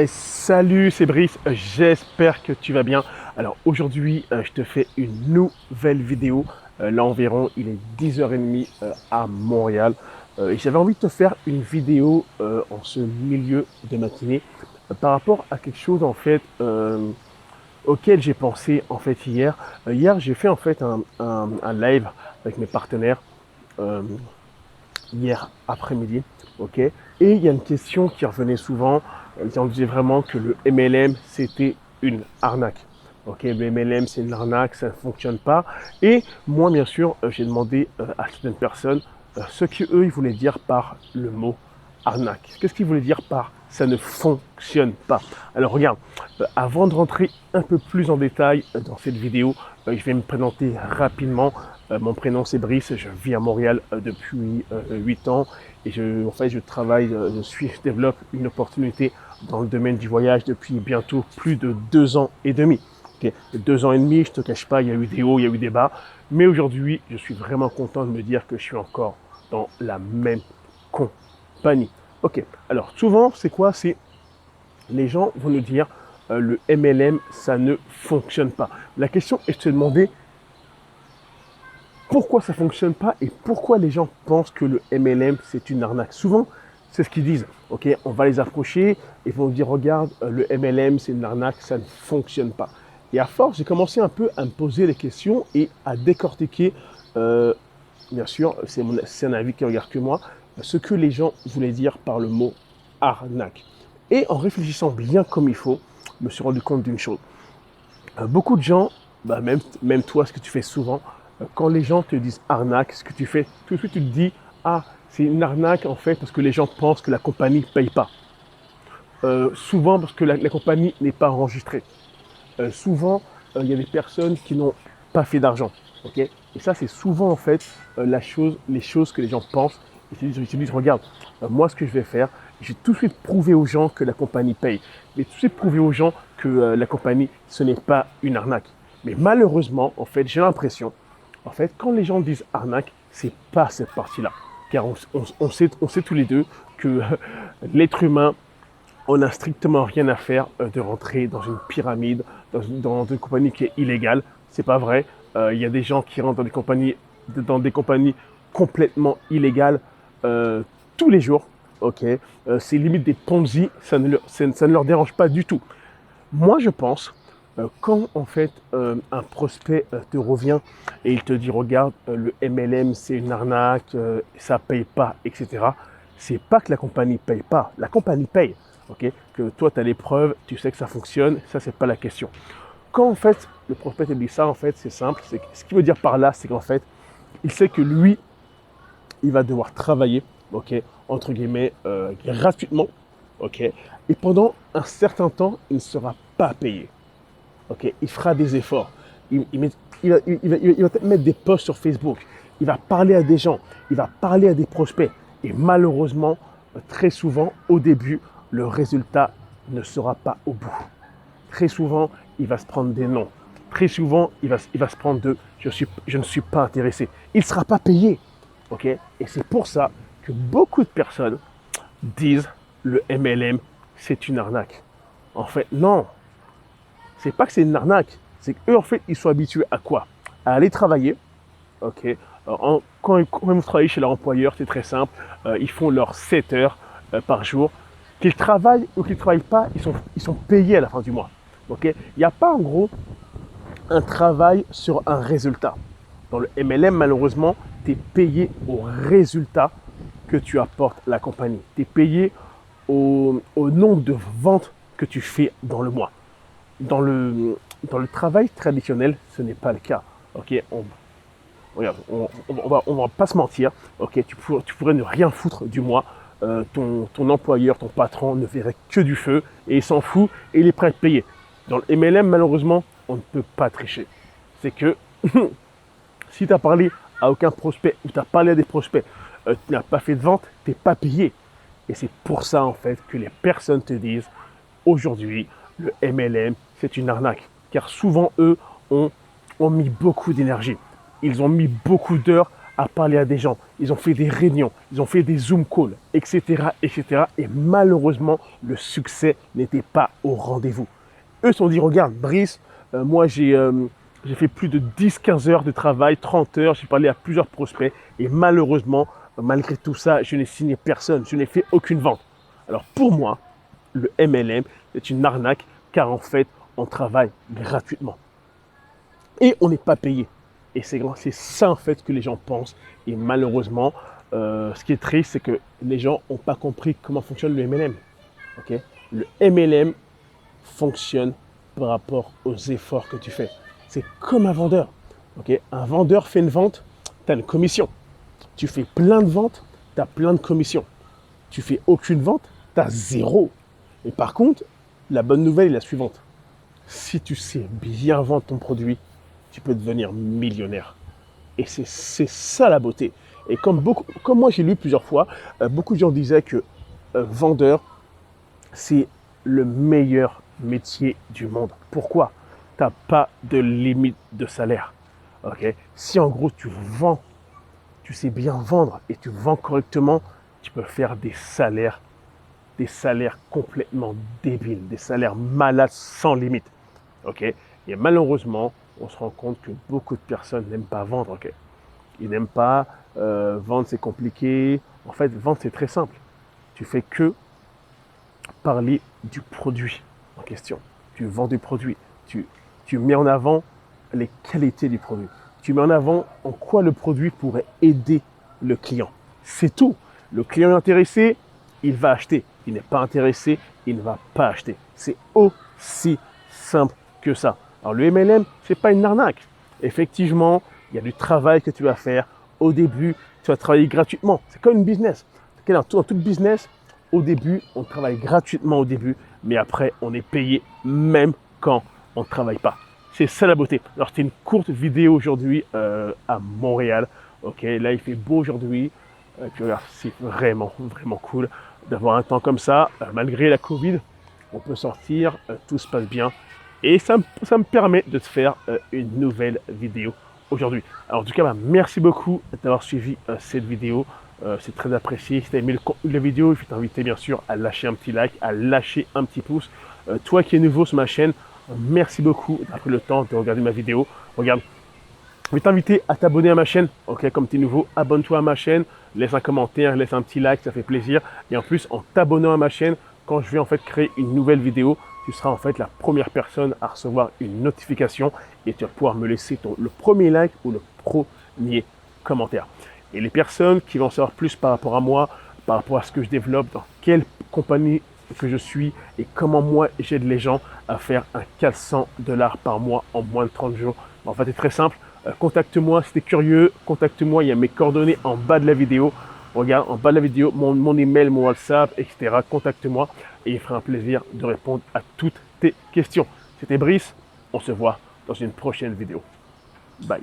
Salut, c'est Brice, j'espère que tu vas bien. Alors aujourd'hui, je te fais une nouvelle vidéo. Là environ, il est 10h30 à Montréal. Et j'avais envie de te faire une vidéo en ce milieu de matinée par rapport à quelque chose en fait auquel j'ai pensé en fait hier. Hier, j'ai fait en fait un live avec mes partenaires. euh, Hier après-midi, ok. Et il y a une question qui revenait souvent. Les gens disaient vraiment que le MLM c'était une arnaque. Ok, le MLM c'est une arnaque, ça ne fonctionne pas. Et moi, bien sûr, j'ai demandé à certaines personnes ce qu'eux ils voulaient dire par le mot arnaque. Qu'est-ce qu'ils voulaient dire par ça ne fonctionne pas? Alors regarde, avant de rentrer un peu plus en détail dans cette vidéo, je vais me présenter rapidement. Mon prénom c'est Brice, je vis à Montréal depuis 8 ans et je travaille, je développe une opportunité dans le domaine du voyage depuis bientôt plus de 2 ans et demi. Okay. 2 ans et demi, je ne te cache pas, il y a eu des hauts, il y a eu des bas, mais aujourd'hui, je suis vraiment content de me dire que je suis encore dans la même compagnie. Ok, alors souvent, c'est quoi? C'est les gens vont nous dire le MLM, ça ne fonctionne pas. La question est de se demander pourquoi ça ne fonctionne pas et pourquoi les gens pensent que le MLM, c'est une arnaque. Souvent, c'est ce qu'ils disent. Ok, on va les approcher et ils vont dire, regarde, le MLM, c'est une arnaque, ça ne fonctionne pas. Et à force, j'ai commencé un peu à me poser des questions et à décortiquer, euh, bien sûr, c'est un avis qui regarde que moi, ce que les gens voulaient dire par le mot arnaque. Et en réfléchissant bien comme il faut, je me suis rendu compte d'une chose. Beaucoup de gens, bah même toi, ce que tu fais souvent, quand les gens te disent arnaque, ce que tu fais, tout de suite tu te dis, ah, c'est une arnaque en fait parce que les gens pensent que la compagnie ne paye pas. Souvent parce que la compagnie n'est pas enregistrée. Souvent, il y a des personnes qui n'ont pas fait d'argent. Ok. Et ça, c'est souvent en fait les choses que les gens pensent. Ils se disent, regarde, moi ce que je vais faire, je vais tout de suite prouver aux gens que la compagnie paye. Mais tout de suite prouver aux gens que la compagnie, ce n'est pas une arnaque. Mais malheureusement, en fait, j'ai l'impression, en fait, quand les gens disent arnaque, c'est pas cette partie-là. Car on sait tous les deux que l'être humain, on n'a strictement rien à faire de rentrer dans une pyramide, dans une compagnie qui est illégale. C'est pas vrai. Il y a des gens qui rentrent dans des compagnies complètement illégales tous les jours. Ok, c'est limite des Ponzi. Ça ne leur dérange pas du tout. Moi, je pense quand en fait un prospect te revient et il te dit regarde le MLM c'est une arnaque, ça paye pas, etc. C'est pas que la compagnie paye pas, la compagnie paye. Ok, que toi tu as les preuves, tu sais que ça fonctionne, ça c'est pas la question. Quand en fait le prospect te dit ça, en fait c'est simple, c'est ce qu'il veut dire par là, c'est qu'en fait il sait que lui il va devoir travailler, ok, entre guillemets gratuitement, ok, et pendant un certain temps il ne sera pas payé. Ok, il fera des efforts. Il va peut-être mettre des posts sur Facebook. Il va parler à des gens. Il va parler à des prospects. Et malheureusement, très souvent, au début, le résultat ne sera pas au bout. Très souvent, il va se prendre des noms. Très souvent, il va se prendre de je ne suis pas intéressé. Il ne sera pas payé. Ok. Et c'est pour ça que beaucoup de personnes disent le MLM, c'est une arnaque. En fait, non, c'est pas que c'est une arnaque, c'est qu'eux, en fait, ils sont habitués à quoi? À aller travailler, ok? Quand ils travaillent chez leur employeur, c'est très simple, ils font leurs 7 heures par jour. Qu'ils travaillent ou qu'ils ne travaillent pas, ils sont payés à la fin du mois. Ok? Il n'y a pas en gros un travail sur un résultat. Dans le MLM, malheureusement, tu es payé au résultat que tu apportes à la compagnie. Tu es payé au nombre de ventes que tu fais dans le mois. Dans le, dans le travail traditionnel, ce n'est pas le cas. Ok, regarde, on va pas se mentir. Ok, tu pourrais ne rien foutre du mois. Ton employeur, ton patron ne verrait que du feu et il s'en fout et il est prêt à te payer. Dans le MLM, malheureusement, on ne peut pas tricher. C'est que si tu as parlé à aucun prospect ou tu as parlé à des prospects, tu n'as pas fait de vente, tu n'es pas payé. Et c'est pour ça en fait que les personnes te disent aujourd'hui, le MLM, c'est une arnaque. Car souvent, eux ont mis beaucoup d'énergie. Ils ont mis beaucoup d'heures à parler à des gens, ils ont fait des réunions, ils ont fait des Zoom calls, etc., etc. Et malheureusement, le succès n'était pas au rendez-vous. Eux se sont dit, regarde, Brice, moi j'ai fait plus de 10-15 heures de travail, 30 heures, j'ai parlé à plusieurs prospects et malheureusement, malgré tout ça, je n'ai signé personne, je n'ai fait aucune vente. Alors pour moi, le MLM est une arnaque car en fait, on travaille gratuitement et on n'est pas payé. Et c'est ça en fait que les gens pensent. Et malheureusement, ce qui est triste, c'est que les gens n'ont pas compris comment fonctionne le MLM. Okay, le MLM fonctionne par rapport aux efforts que tu fais. C'est comme un vendeur. Okay, un vendeur fait une vente, tu as une commission. Tu fais plein de ventes, tu as plein de commissions. Tu fais aucune vente, tu as zéro. Et par contre, la bonne nouvelle est la suivante. Si tu sais bien vendre ton produit, tu peux devenir millionnaire. Et c'est ça la beauté. Et comme moi j'ai lu plusieurs fois, beaucoup de gens disaient que vendeur, c'est le meilleur métier du monde. Pourquoi? Tu n'as pas de limite de salaire. Okay? Si en gros tu vends, tu sais bien vendre et tu vends correctement, tu peux faire des salaires complètement débiles, des salaires malades sans limite. Okay? Et malheureusement, on se rend compte que beaucoup de personnes n'aiment pas vendre. Okay? Ils n'aiment pas vendre, c'est compliqué. En fait, vendre, c'est très simple. Tu fais que parler du produit en question. Tu vends du produit. Tu mets en avant les qualités du produit. Tu mets en avant en quoi le produit pourrait aider le client. C'est tout. Le client est intéressé, il va acheter. Il n'est pas intéressé, il ne va pas acheter. C'est aussi simple que ça. Alors le MLM, ce n'est pas une arnaque. Effectivement, il y a du travail que tu vas faire. Au début, tu vas travailler gratuitement. C'est comme une business. Dans tout business, au début, on travaille gratuitement au début, mais après, on est payé même quand on ne travaille pas. C'est ça la beauté. Alors, c'était une courte vidéo aujourd'hui à Montréal. Ok, là, il fait beau aujourd'hui. Puis regarde, c'est vraiment, vraiment cool d'avoir un temps comme ça. Malgré la Covid, on peut sortir, tout se passe bien. Et ça me permet de te faire une nouvelle vidéo aujourd'hui. Alors, en tout cas, merci beaucoup d'avoir suivi cette vidéo. C'est très apprécié. Si tu as aimé le contenu de la vidéo, je vais t'inviter bien sûr à lâcher un petit like, à lâcher un petit pouce. Toi qui es nouveau sur ma chaîne, merci beaucoup d'avoir pris le temps de regarder ma vidéo. Regarde, je vais t'inviter à t'abonner à ma chaîne. Ok, comme tu es nouveau, abonne-toi à ma chaîne, laisse un commentaire, laisse un petit like, ça fait plaisir. Et en plus, en t'abonnant à ma chaîne, quand je vais en fait créer une nouvelle vidéo, tu seras en fait la première personne à recevoir une notification et tu vas pouvoir me laisser le premier like ou le premier commentaire. Et les personnes qui vont savoir plus par rapport à moi, par rapport à ce que je développe, dans quelle compagnie que je suis et comment moi j'aide les gens à faire un 400 $ par mois en moins de 30 jours. En fait, c'est très simple. Contacte-moi si tu es curieux. Contacte-moi, il y a mes coordonnées en bas de la vidéo. Regarde, en bas de la vidéo, mon email, mon WhatsApp, etc. Contacte-moi et il fera un plaisir de répondre à toutes tes questions. C'était Brice. On se voit dans une prochaine vidéo. Bye.